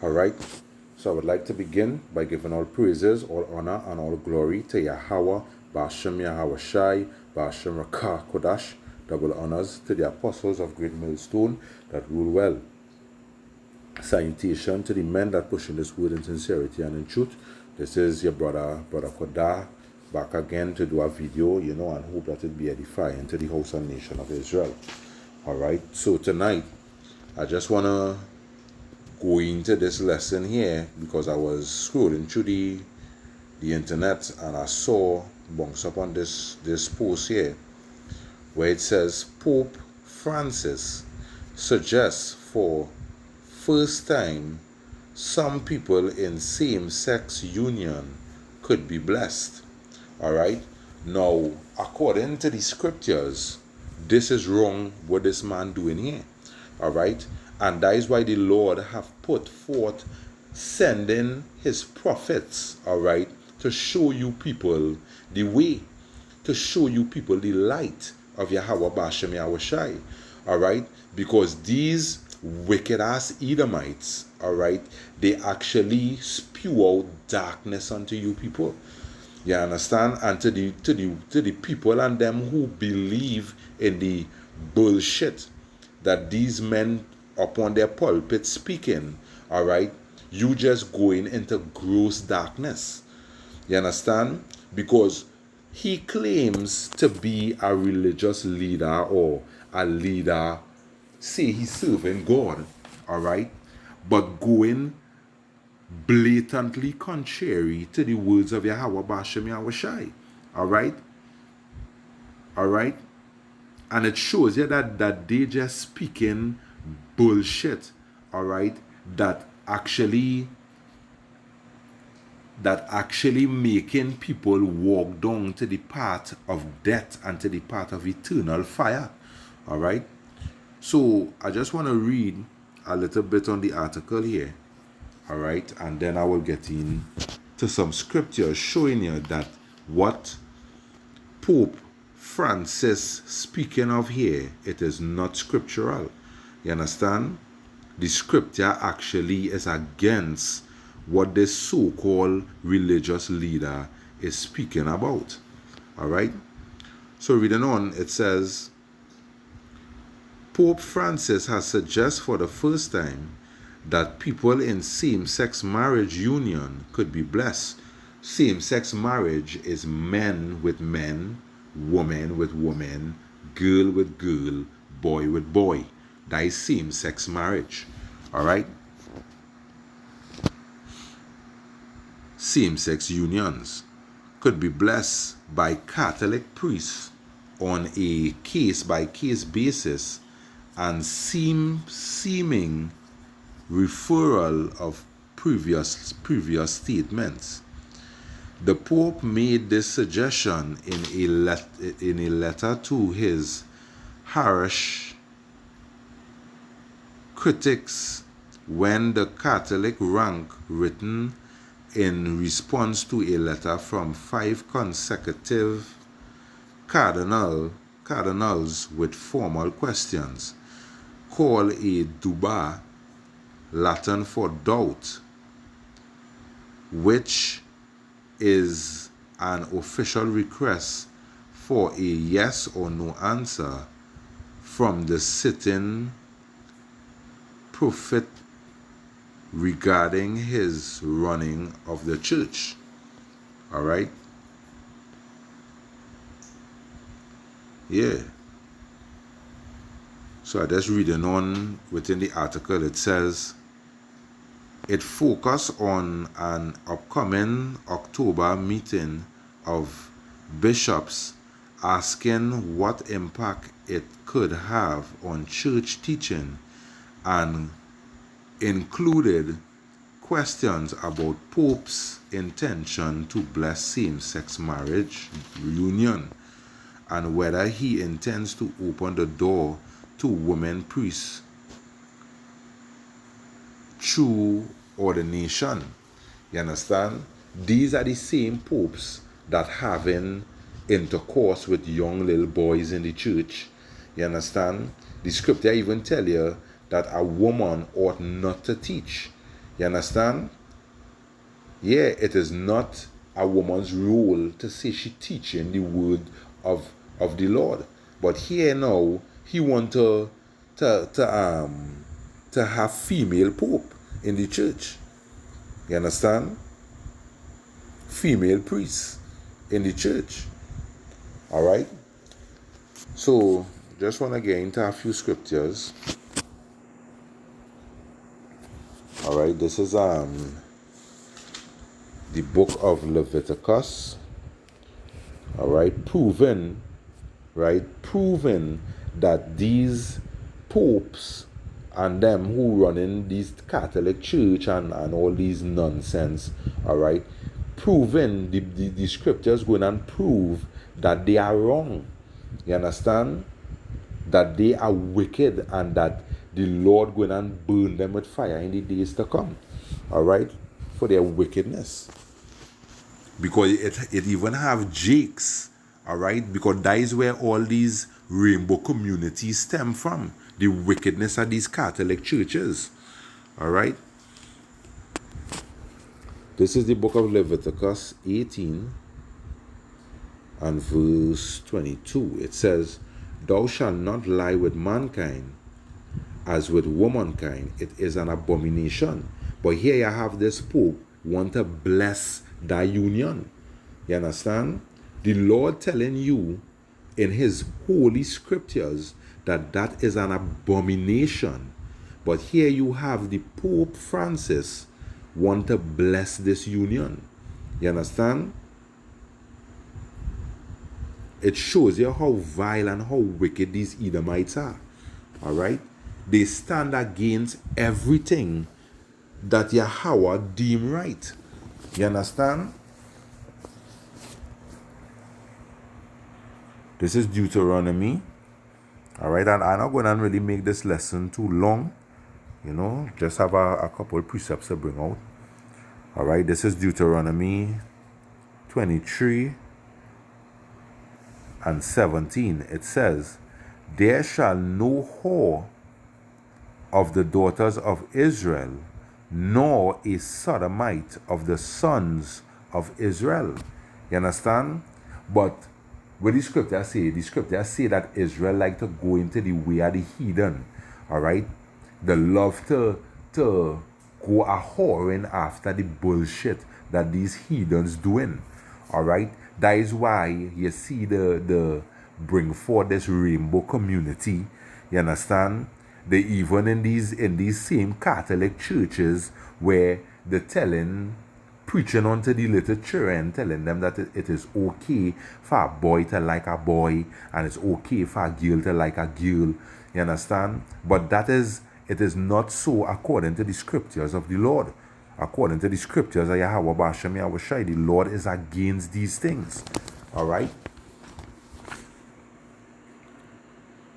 All right. So I would like to begin by giving all praises, all honor, and all glory to Yahweh, Bashem Yahweh Shai, Bashem Rakah Kodash. Double honors to the apostles of Great Millstone that rule well. Salutation to the men that push in this word in sincerity and in truth. This is your brother Kodah, back again to do a video, and hope that it be edifying to the house and nation of Israel. All right. So tonight, I just want to go into this lesson here because I was scrolling through the internet and I saw bunks up on this post here where it says Pope Francis suggests for first time some people in same-sex union could be blessed. All right. Now, according to the scriptures, this is wrong what this man doing here. All right. And that is why the Lord have put forth sending his prophets, all right, to show you people the way, to show you people the light of Yahweh Bashem Yahweh Shai, all right, because these wicked ass Edomites, all right, they actually spew out darkness unto you people. You understand? And to the people and them who believe in the bullshit that these men upon their pulpit speaking, all right, you just going into gross darkness. You understand? Because he claims to be a religious leader or a leader, say he's serving God, all right, but going blatantly contrary to the words of Yahweh Bashem Yahweh Shai, all right, and it shows you that they just speaking bullshit, all right, that actually making people walk down to the path of death and to the path of eternal fire, all right. So I just want to read a little bit on the article here, all right, and then I will get in to some scriptures showing you that what Pope Francis speaking of here, it is not scriptural. You understand? The scripture actually is against what this so-called religious leader is speaking about. All right? So reading on, it says, Pope Francis has suggested for the first time that people in same-sex marriage union could be blessed. Same-sex marriage is men with men, woman with woman, girl with girl, boy with boy. That is same-sex marriage. All right? Same-sex unions could be blessed by Catholic priests on a case-by-case basis and seeming referral of previous statements. The Pope made this suggestion in a letter to his Harish critics when the Catholic rank written in response to a letter from 5 consecutive cardinals with formal questions, called a duba, Latin for doubt, which is an official request for a yes or no answer from the sitting prophet regarding his running of the church. All right? Yeah. So I just reading on within the article, it says, it focused on an upcoming October meeting of bishops asking what impact it could have on church teaching and included questions about Pope's intention to bless same-sex marriage union and whether he intends to open the door to women priests through ordination. You understand? These are the same popes that having intercourse with young little boys in the church. You understand? The scripture even tell you that a woman ought not to teach. You understand? Yeah, it is not a woman's role to say she teaching the word of the Lord. But here now, he want to have female pope in the church. You understand? Female priests in the church. All right. So just want to get into a few scriptures. All right. This is the book of Leviticus. All right, proven that these popes and them who run in these Catholic church and all these nonsense, all right, proven the scriptures going and prove that they are wrong. You understand? That they are wicked and that the Lord going and burn them with fire in the days to come. All right, for their wickedness. Because it even have jakes, all right? Because that is where all these rainbow communities stem from. The wickedness of these Catholic churches, all right? This is the book of Leviticus 18 and verse 22. It says, "Thou shalt not lie with mankind as with womankind. It is an abomination." But here you have this Pope want to bless that union. You understand? The Lord telling you in his holy scriptures that that is an abomination. But here you have the Pope Francis want to bless this union. You understand? It shows you how vile and how wicked these Edomites are. All right? They stand against everything that Yahweh deem right. You understand? This is Deuteronomy. All right, and I'm not going to really make this lesson too long. You know, just have a couple of precepts to bring out. All right, this is Deuteronomy 23 and 17. It says, "There shall no whore of the daughters of Israel, nor a sodomite of the sons of Israel." You understand? But what the scriptures say that Israel like to go into the way of the heathen. All right? They love to go a whoring after the bullshit that these heathens doing. All right? That is why you see the bring forth this rainbow community. You understand? They even in these same Catholic churches where they're preaching unto the little children, telling them that it is okay for a boy to like a boy and it's okay for a girl to like a girl. You understand? But it is not so according to the scriptures of the Lord. According to the scriptures of Yahweh Bashem Yahushai, the Lord is against these things. All right?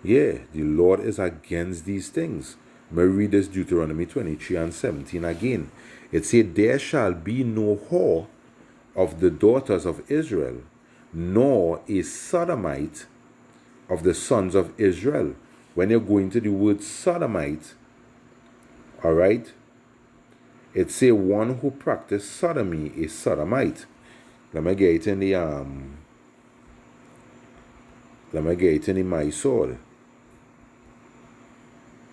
Yeah, the Lord is against these things. May read this Deuteronomy 23 and 17 again. It said, "There shall be no whore of the daughters of Israel, nor a sodomite of the sons of Israel." When you're going to the word sodomite, all right, it say one who practice sodomy is sodomite. Let me get it in the my sword.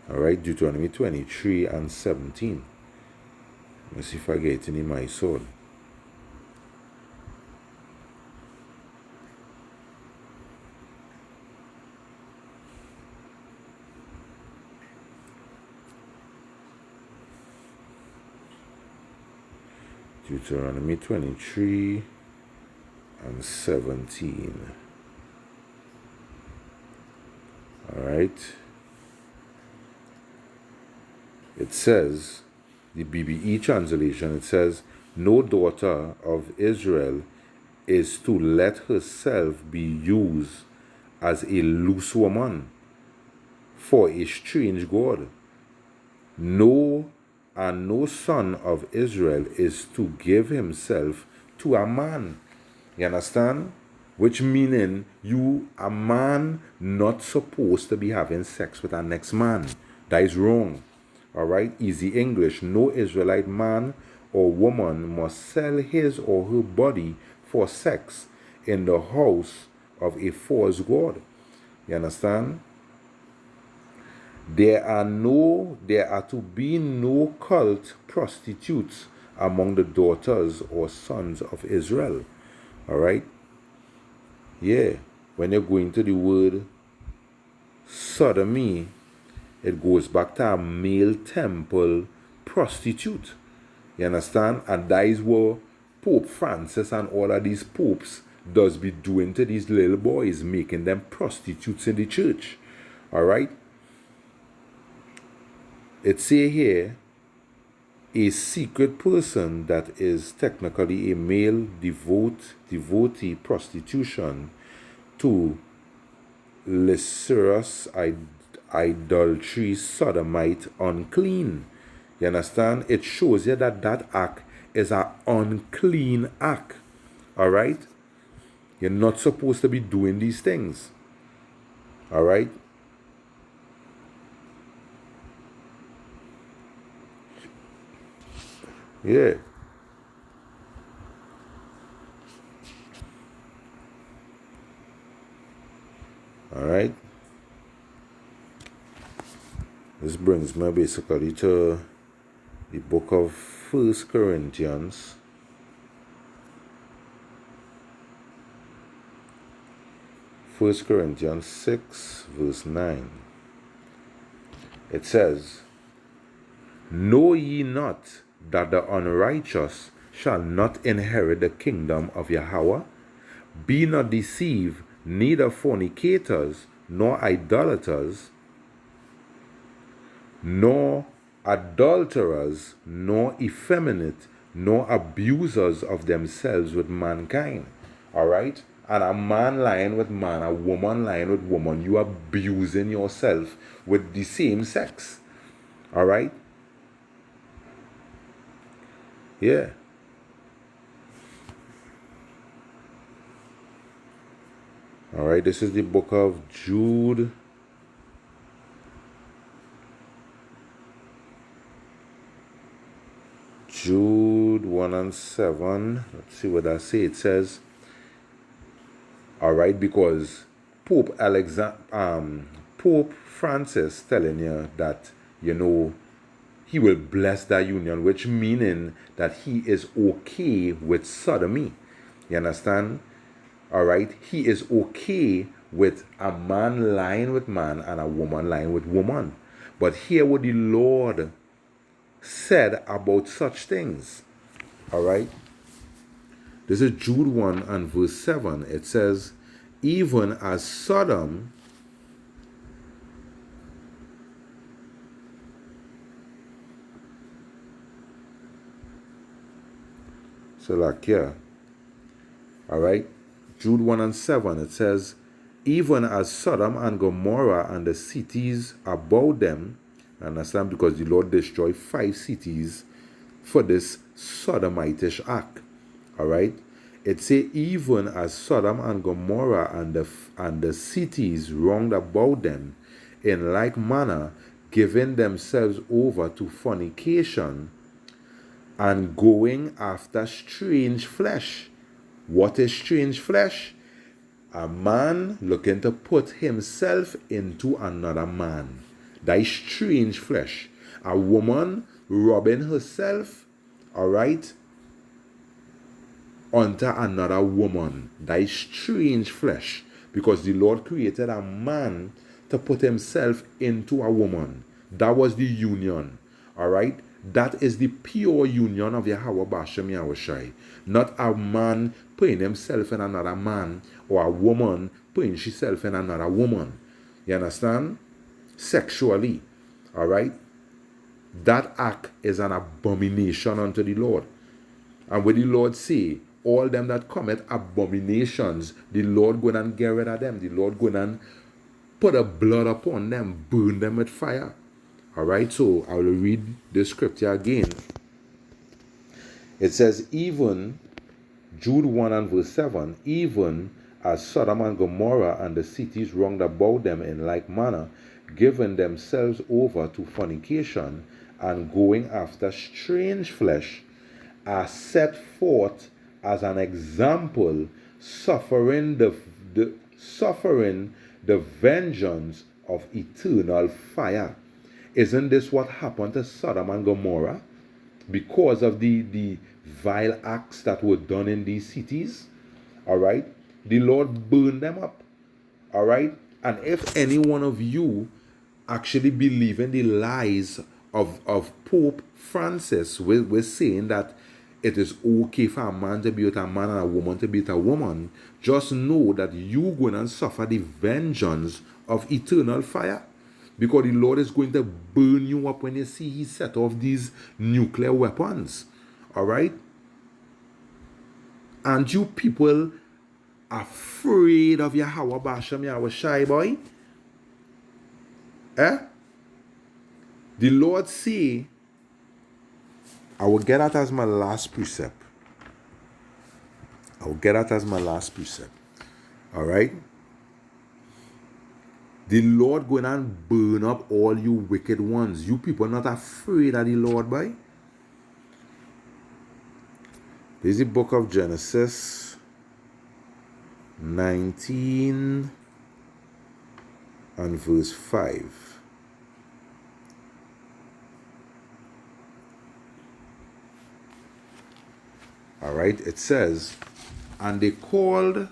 All right, Deuteronomy 23 and 17. Let's see if I get it in my sword. Deuteronomy 23 and 17. All right. It says, the BBE translation, it says, "No daughter of Israel is to let herself be used as a loose woman for a strange god. No son of Israel is to give himself to a man." You understand? Which meaning a man not supposed to be having sex with a next man. That is wrong. All right, easy English. No Israelite man or woman must sell his or her body for sex in the house of a false god. You understand? There are to be no cult prostitutes among the daughters or sons of Israel. All right? Yeah. When you're going to the word sodomy, it goes back to a male temple prostitute. You understand? And that is what Pope Francis and all of these popes does be doing to these little boys, making them prostitutes in the church. All right? It say here, a secret person that is technically a male devotee prostitution to licentious idolatry, sodomite, unclean. You understand? It shows you that that act is an unclean act. All right? You're not supposed to be doing these things. All right? Yeah. All right. This brings me basically to the book of 1 Corinthians. 1 Corinthians 6, verse 9. It says, know ye not that the unrighteous shall not inherit the kingdom of Yahweh? Be not deceived, neither fornicators, nor idolaters, nor adulterers, nor effeminate, nor abusers of themselves with mankind. All right? And a man lying with man, a woman lying with woman, you abusing yourself with the same sex. All right? Yeah. All right, this is the book of Jude. Jude 1 and 7. Let's see what I say. It says, all right, because Pope Francis telling you that, you know, he will bless that union, which meaning that he is okay with sodomy. You understand? All right, he is okay with a man lying with man and a woman lying with woman. But hear what the Lord said about such things. All right, this is Jude 1 and verse 7. It says, even as Sodom Salakia. All right, Jude 1 and 7, it says, even as Sodom and Gomorrah and the cities about them, understand, because the Lord destroyed 5 cities for this sodomitish act. All right, it say, even as Sodom and Gomorrah and the cities round about them, in like manner, giving themselves over to fornication and going after strange flesh. What is strange flesh? A man looking to put himself into another man. That is strange flesh. A woman rubbing herself, all right, onto another woman. That is strange flesh. Because the Lord created a man to put himself into a woman. That was the union. All right? That is the pure union of Yahweh Bashem Yahushai. Not a man putting himself in another man, or a woman putting herself in another woman. You understand? Sexually. All right? That act is an abomination unto the Lord. And when the Lord say, all them that commit abominations, the Lord going and get rid of them. The Lord going and put a blood upon them, burn them with fire. All right, so I will read the scripture again. It says, even, Jude 1 and verse 7, even as Sodom and Gomorrah and the cities round about them in like manner, giving themselves over to fornication and going after strange flesh are set forth as an example, suffering the vengeance of eternal fire. Isn't this what happened to Sodom and Gomorrah? Because of the vile acts that were done in these cities, all right, the Lord burned them up, all right. And if any one of you actually believe in the lies of Pope Francis, we're saying that it is okay for a man to be with a man and a woman to be with a woman, just know that you're going to suffer the vengeance of eternal fire. Because the Lord is going to burn you up when you see He set off these nuclear weapons. All right? And you people afraid of Yahweh Bashem, Yahweh Shai boy? Eh? The Lord say, I will get that as my last precept. I will get that as my last precept. All right? The Lord going and burn up all you wicked ones. You people not afraid of the Lord, boy? This is the book of Genesis 19 and verse 5. All right, it says, and they called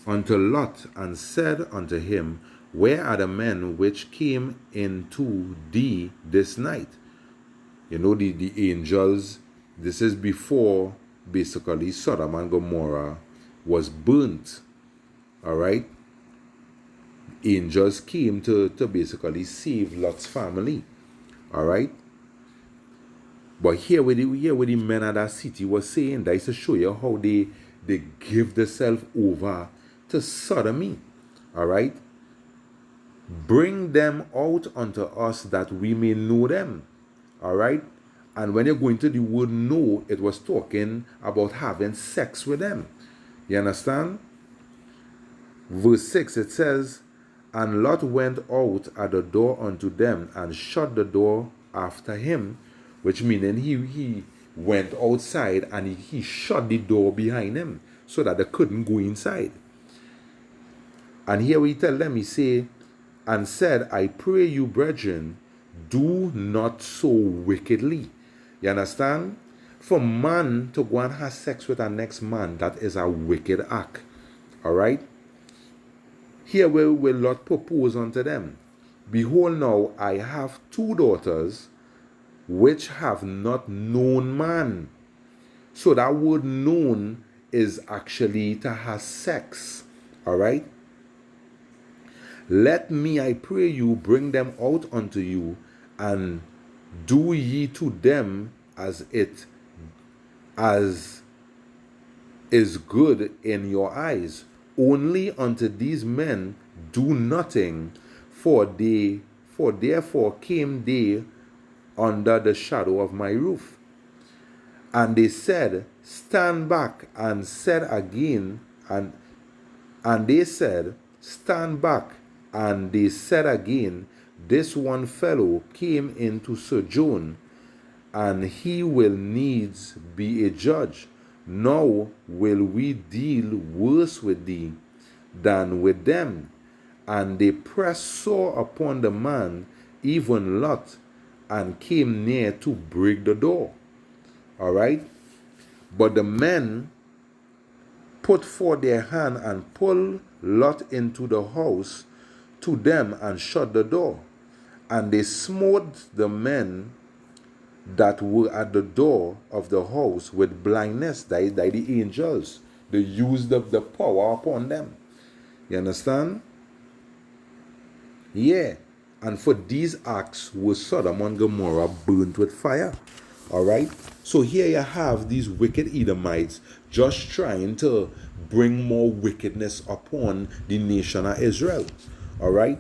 unto Lot and said unto him, where are the men which came into thee this night? You know, the angels, this is before basically Sodom and Gomorrah was burnt. All right, angels came to basically save Lot's family. All right. But here where the men of that city was saying, that is to show you how they give themselves over to sodomy. All right. Bring them out unto us that we may know them. All right. And when you're going to the word know, it was talking about having sex with them. You understand? Verse 6, it says, and Lot went out at the door unto them and shut the door after him, which meaning he went outside and he shut the door behind him so that they couldn't go inside. And here we tell them, he say, and said, I pray you, brethren, do not so wickedly. You understand? For man to go and have sex with a next man, that is a wicked act. All right? Here will Lot propose unto them, behold, now I have 2 daughters which have not known man. So that word known is actually to have sex. All right? Let me, I pray you, bring them out unto you, and do ye to them as is good in your eyes. Only unto these men do nothing, for therefore came they under the shadow of my roof. And they said, stand back, and said again, and they said, stand back, and they said again, this one fellow came into sojourn, and he will needs be a judge. Now will we deal worse with thee than with them. And they pressed sore upon the man, even Lot, and came near to break the door. All right? But the men put forth their hand and pulled Lot into the house to them and shut the door. And they smote the men that were at the door of the house with blindness, that the angels. They used the power upon them. You understand? Yeah. And for these acts was Sodom and Gomorrah burnt with fire. All right? So here you have these wicked Edomites just trying to bring more wickedness upon the nation of Israel. All right?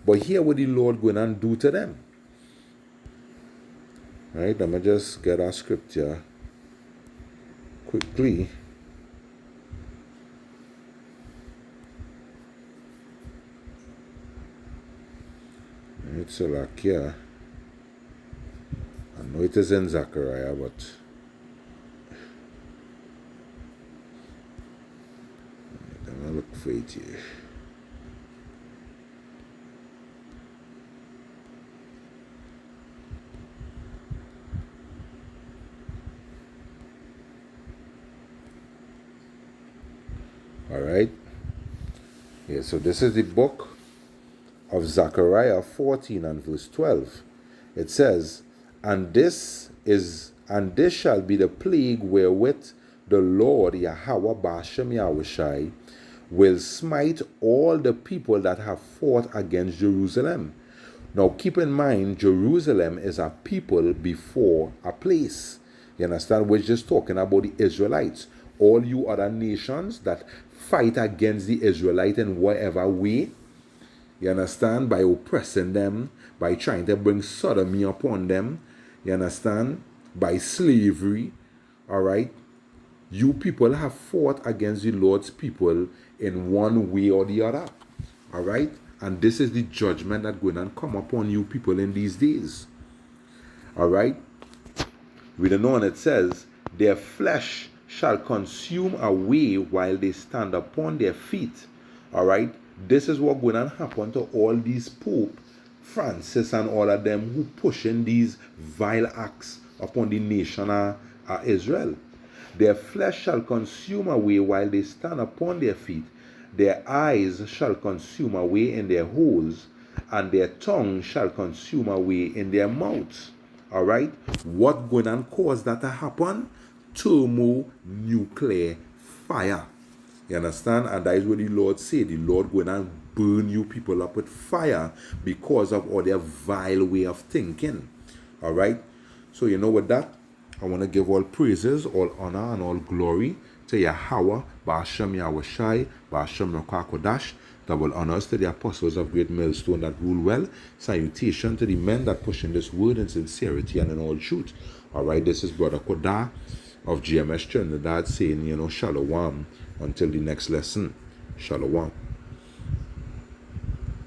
But here what the Lord going and do to them. All right? Let me just get our scripture quickly. It's like here. know it is in Zechariah, but I'm gonna look for it here. All right. Yeah, so this is the book of Zechariah 14 and verse 12. It says, and this shall be the plague wherewith the Lord Yahweh Bashem Yahushai will smite all the people that have fought against Jerusalem. Now keep in mind, Jerusalem is a people before a place. You understand? We're just talking about the Israelites. All you other nations that fight against the Israelite in whatever way, you understand, by oppressing them, by trying to bring sodomy upon them, you understand, by slavery, all right? You people have fought against the Lord's people in one way or the other, all right? And this is the judgment that's going to come upon you people in these days, all right? We don't know, and it says, their flesh shall consume away while they stand upon their feet, all right? This is what's going to happen to all these Pope Francis and all of them who pushing these vile acts upon the nation of Israel. Their flesh shall consume away while they stand upon their feet. Their eyes shall consume away in their holes, and their tongue shall consume away in their mouths. All right? What going to cause that to happen? Thermonuclear fire. You understand? And that is what the Lord said. The Lord going to burn you people up with fire because of all their vile way of thinking. All right? So you know with that, I want to give all praises, all honor, and all glory to Yahweh, Ba'ashem Yahushai, Ba'ashem Rakakodash. Double honors to the apostles of Great Millstone that rule well. Salutation to the men that push in this word in sincerity and in all truth. All right, this is Brother Kodah of GMS Trinidad saying, Shalom until the next lesson. Shalom.